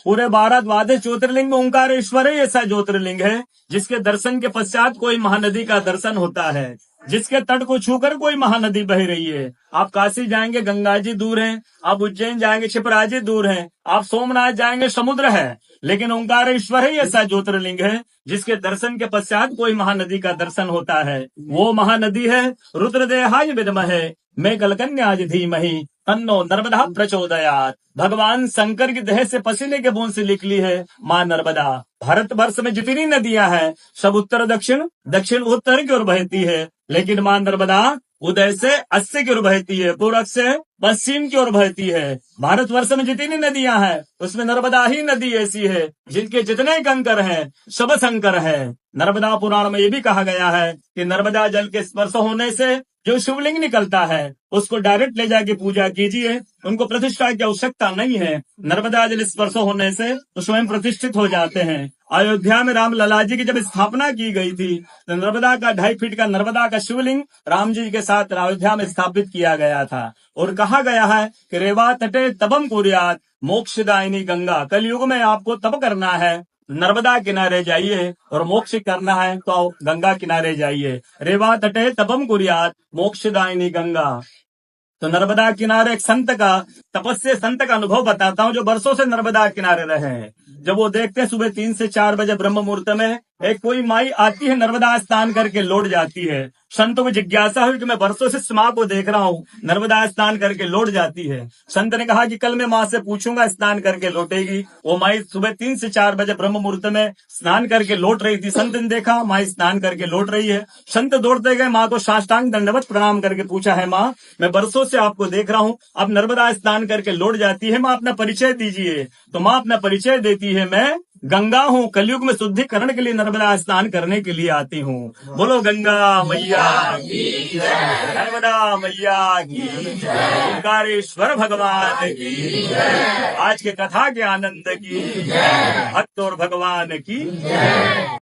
पूरे 12 द्वादश ज्योतिर्लिंग में ओंकारेश्वर ही ऐसा ज्योतिर्लिंग है जिसके दर्शन के पश्चात कोई महानदी का दर्शन होता है, जिसके तट को छूकर कोई महानदी बह रही है। आप काशी जाएंगे गंगा जी दूर हैं, आप उज्जैन जाएंगे क्षिप्रा जी दूर हैं, आप सोमनाथ जाएंगे समुद्र है, लेकिन ओंकारेश्वर ही ऐसा ज्योतिर्लिंग है जिसके दर्शन के पश्चात कोई महानदी का दर्शन होता है। वो महानदी है रुद्रदेहाय विद्महे मैं कलकन्याज धीमहि तन्नो नर्मदा प्रचोदयात्। भगवान शंकर की देह से पसीने के बूंद से निकली है माँ नर्मदा। भारत वर्ष में जितनी नदियां हैं सब उत्तर दक्षिण दक्षिण उत्तर की ओर बहती है, लेकिन माँ नर्मदा उदय से अस्सी की ओर बहती है, पूरब से पश्चिम की ओर बहती है। भारतवर्ष में जितनी नदियां हैं उसमें नर्मदा ही नदी ऐसी है जिनके जितने कंकर हैं सब शंकर है। नर्मदा पुराण में ये भी कहा गया है कि नर्मदा जल के स्पर्श होने से जो शिवलिंग निकलता है उसको डायरेक्ट ले जाके पूजा कीजिए, उनको प्रतिष्ठा की आवश्यकता नहीं है। नर्मदा जल स्पर्श होने से तो स्वयं प्रतिष्ठित हो जाते हैं। अयोध्या में राम लला जी की जब स्थापना की गई थी तो नर्मदा का 2.5 फीट का नर्मदा का शिवलिंग राम जी के साथ अयोध्या में स्थापित किया गया था और कहा गया है कि रेवा तटे तपम कुर्यात् मोक्षदायिनी गंगा। कलयुग में आपको तप करना है, नर्मदा किनारे जाइए, और मोक्ष करना है तो गंगा किनारे जाइए। रेवा तटे तपम कुर्यात् मोक्षदायिनी गंगा। तो नर्मदा किनारे एक संत का तपस्या संत का अनुभव बताता हूँ जो वर्षों से नर्मदा किनारे रहे हैं। जब वो देखते हैं सुबह 3 से 4 बजे ब्रह्म मुहूर्त में एक कोई माई आती है, नर्मदा स्नान करके लौट जाती है। संतों को जिज्ञासा हुई कि मैं वर्षों से इस माँ को देख रहा हूँ, नर्मदा स्नान करके लौट जाती है। संत ने कहा कि कल मैं माँ से पूछूंगा, स्नान करके लौटेगी। वो माई सुबह 3 से 4 बजे ब्रह्म मुहूर्त में स्नान करके लौट रही थी। संत ने देखा माँ स्नान करके लौट रही है। संत दौड़ते गए, माँ को साष्टांग दंडवत प्रणाम करके पूछा है माँ मैं वर्षों से आपको देख रहा हूँ, अब नर्मदा स्नान करके लौट जाती है, माँ अपना परिचय दीजिए। तो माँ अपना परिचय देती है, मैं गंगा हूँ, कलयुग में शुद्धिकरण के लिए नर्मदा स्नान करने के लिए आती हूँ। बोलो गंगा मैया की जय, नर्मदा मैया की जय, ओंकारेश्वर भगवान की जय, आज के कथा के आनंद की जय, भक्त और भगवान की जय।